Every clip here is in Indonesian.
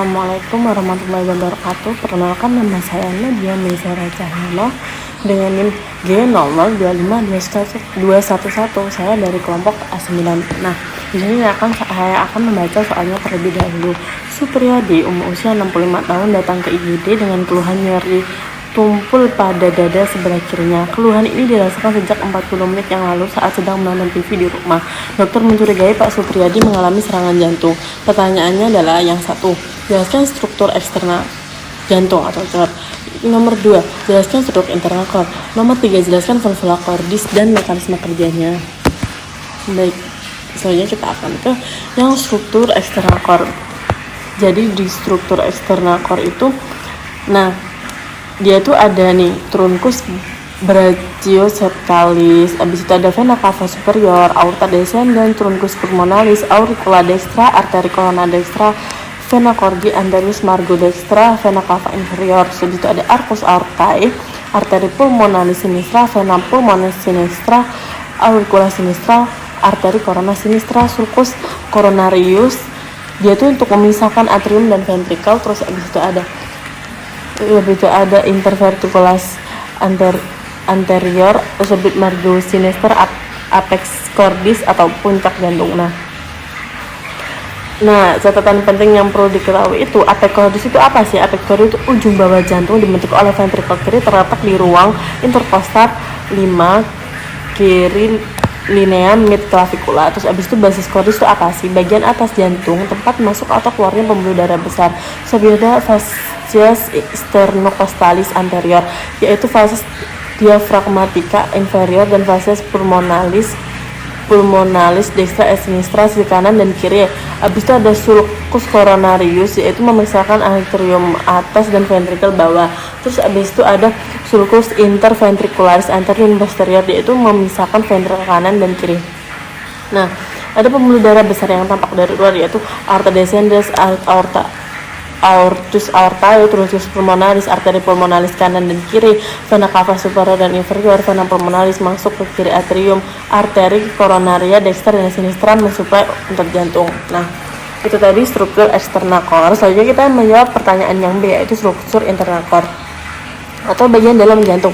Assalamualaikum warahmatullahi wabarakatuh. Perkenalkan, nama saya Nadia Mezara Cahyono dengan NIM G0252111. Saya dari kelompok A9. Nah, di sini saya akan membaca soalnya terlebih dahulu. Supriyadi, umur usia 65 tahun, datang ke IGD dengan keluhan nyeri tumpul pada dada sebelah kirinya. Keluhan ini dirasakan sejak 40 menit yang lalu saat sedang menonton TV di rumah. Dokter mencurigai Pak Supriyadi mengalami serangan jantung. Pertanyaannya adalah yang satu, jelaskan struktur eksternal jantung atau cor. Nomor 2, jelaskan struktur internal cor. Nomor 3, jelaskan valvula cordis dan mekanisme kerjanya. Baik, selanjutnya kita akan ke yang struktur eksternal cor. Jadi di struktur eksternal cor itu, dia tuh ada nih truncus brachioseptalis, abis itu ada vena cava superior, aorta descendens, truncus pulmonalis, auricula dextra, arteri corona dextra, vena cordi anterius margo dextra, vena cava inferior. Habis itu ada arcus aortae, arteri pulmonalis sinistra, vena pulmonalis sinistra, auricula sinistra, arteri corona sinistra, sulcus coronarius. Dia tuh untuk memisahkan atrium dan ventricle. Terus abis itu ada interverticulas anterior, subit margo sinister, apex cordis atau puncak jantung. Nah, catatan penting yang perlu diketahui itu apex cordis itu apa sih? Apex cordis itu ujung bawah jantung dibentuk oleh ventricle kiri, terletak di ruang intercostal 5 kiri linea mid clavicula. Terus abis itu basis cordis itu apa sih? Bagian atas jantung, tempat masuk atau keluarnya pembuluh darah besar. Terus ada fascias sternocostalis anterior, yaitu fascias diafragmatica inferior dan fascias pulmonalis dextra et sinistra, sisi kanan dan kiri. Abis itu ada sulcus coronarius, yaitu memisahkan atrium atas dan ventricle bawah. Terus abis itu ada sulcus interventricularis anterior dan posterior, yaitu memisahkan ventricle kanan dan kiri. Nah, ada pembuluh darah besar yang tampak dari luar, yaitu aorta descendens, aortus aortae, truncus pulmonalis, arteri pulmonalis kanan dan kiri, vena cava superior dan inferior, vena pulmonalis masuk ke kiri atrium, arteri coronaria dextra dan sinistra mensuplai untuk jantung. Nah, itu tadi struktur eksternal cor. Selanjutnya kita menjawab pertanyaan yang B, yaitu struktur internal cor atau bagian dalam jantung.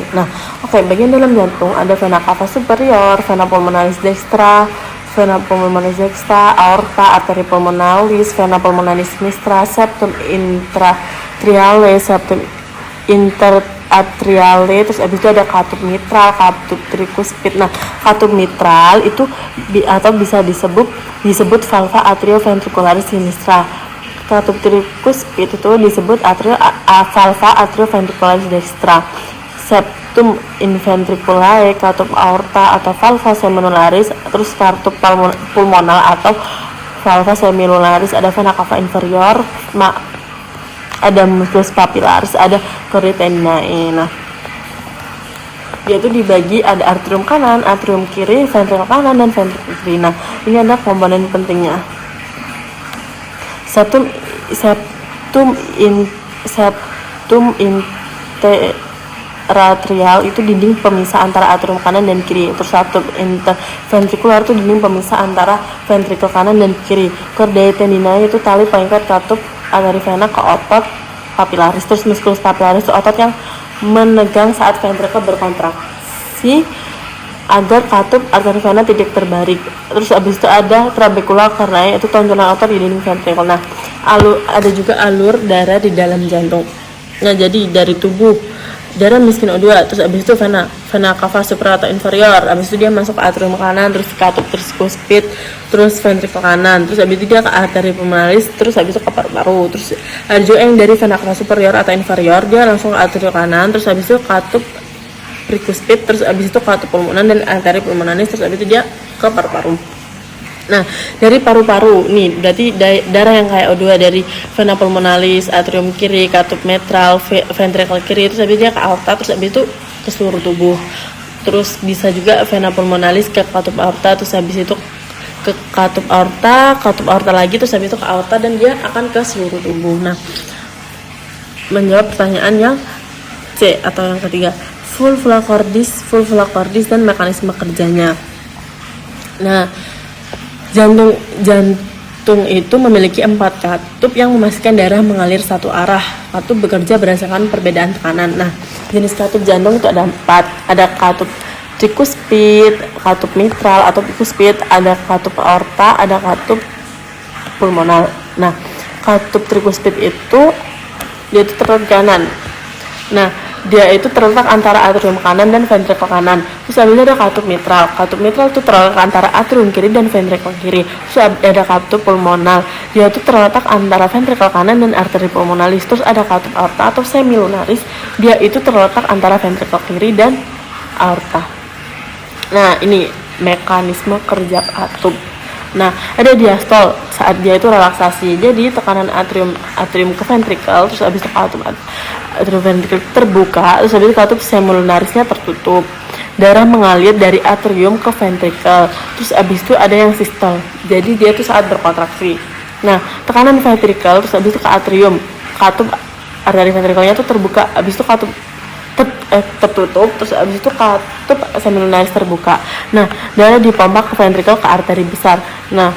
Bagian dalam jantung ada vena cava superior, vena pulmonalis dextra, vena pulmonalis dextra, aorta, arteri pulmonalis, vena pulmonalis sinistra, septum intratriale, septum interatriale. Terus abis itu ada katup mitral, katup tricuspid. Nah, katup mitral itu atau bisa disebut valva atrioventricularis sinistra. Katup tricuspid itu disebut valva atrioventricularis dextra. Septum inventriculae, katup aorta atau valva seminolaris, terus katup pulmonal atau valva seminolaris, ada vena cava inferior, ada musculus papillaris, ada chorioteninae. Nah, yaitu dibagi ada atrium kanan, atrium kiri, ventricle kanan dan ventricle kiri. Nah, ini ada komponen pentingnya. Septum interatrial itu dinding pemisah antara atrium kanan dan kiri. Terus septum interventricular itu dinding pemisah antara ventricle kanan dan kiri. Chorioteninae itu tali pengikat katup arteri vena ke otot papillaris. Terus musculus papillaris itu otot yang menegang saat ventricle berkontraksi agar katup arteri vena tidak terbalik. Terus abis itu ada trabecula carneae, itu tonjolan otot di dinding ventricle. Nah, ada juga alur darah di dalam jantung. Nah, jadi dari tubuh darah miskin O2, terus abis itu vena cava superior atau inferior, abis itu dia masuk ke atrium kanan, terus katup tricuspid, terus ventricle kanan, terus abis itu dia ke arteri pulmonalis, terus abis itu ke paru-paru. Terus ada juga yang dari vena cava superior atau inferior, dia langsung ke atrium kanan, terus abis itu katup tricuspid, terus abis itu katup pulmonan dan arteri pulmonalis, terus abis itu dia ke paru-paru. Nah, dari paru-paru nih berarti darah yang kayak O2 dari vena pulmonalis, atrium kiri, katup mitral, ventricle kiri, terus habis dia ke aorta, terus habis itu ke seluruh tubuh. Terus bisa juga vena pulmonalis ke katup aorta, terus habis itu ke katup aorta lagi, terus habis itu ke aorta, dan dia akan ke seluruh tubuh. Nah, menjawab pertanyaan yang C atau yang ketiga, valvula cordis dan mekanisme kerjanya. Nah, Jantung itu memiliki 4 katup yang memastikan darah mengalir satu arah. Katup bekerja berdasarkan perbedaan tekanan. Nah, jenis katup jantung itu ada 4. Ada katup trikuspid, katup mitral atau bikuspid, ada katup aorta, ada katup pulmonal. Nah, katup trikuspid itu dia itu terletak kanan. Nah, dia itu terletak antara atrium kanan dan ventrikel kanan. Terus habis itu ada katup mitral. Katup mitral itu terletak antara atrium kiri dan ventrikel kiri. Terus ada katup pulmonal. Dia itu terletak antara ventrikel kanan dan arteri pulmonalis. Terus ada katup aorta atau semilunaris. Dia itu terletak antara ventrikel kiri dan aorta. Nah, ini mekanisme kerja katup. Nah, ada diastol saat dia itu relaksasi. Jadi tekanan atrium ke ventrikel, terus habis itu katup atrium ventrikel terbuka, terus habis itu katup semilunarisnya tertutup. Darah mengalir dari atrium ke ventrikel. Terus habis itu ada yang sistol. Jadi dia itu saat berkontraksi. Nah, tekanan ventrikel terus habis itu ke atrium. Katup arteri ventrikelnya itu terbuka, habis itu katup tertutup, terus abis itu katup semilunaris terbuka. Nah, darah dipompa ke ventrikel ke arteri besar. Nah,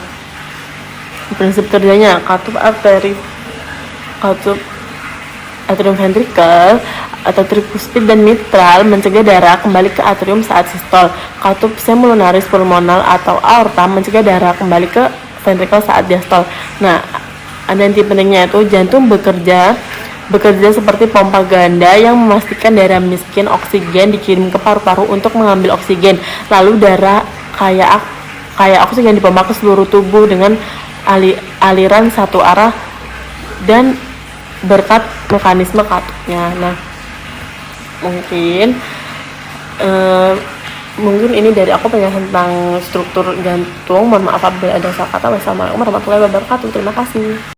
prinsip kerjanya katup atrium ventrikel atau trikuspid dan mitral mencegah darah kembali ke atrium saat sistol. Katup semilunaris pulmonal atau aorta mencegah darah kembali ke ventrikel saat diastol. Nah, ada yang pentingnya itu jantung bekerja seperti pompa ganda yang memastikan darah miskin oksigen dikirim ke paru-paru untuk mengambil oksigen. Lalu darah kaya oksigen dipompa ke seluruh tubuh dengan aliran satu arah dan berkat mekanisme katupnya. Nah, mungkin ini dari aku penjelasan tentang struktur jantung. Mohon maaf apabila ada salah kata. Wassalamualaikum warahmatullahi wabarakatuh. Terima kasih.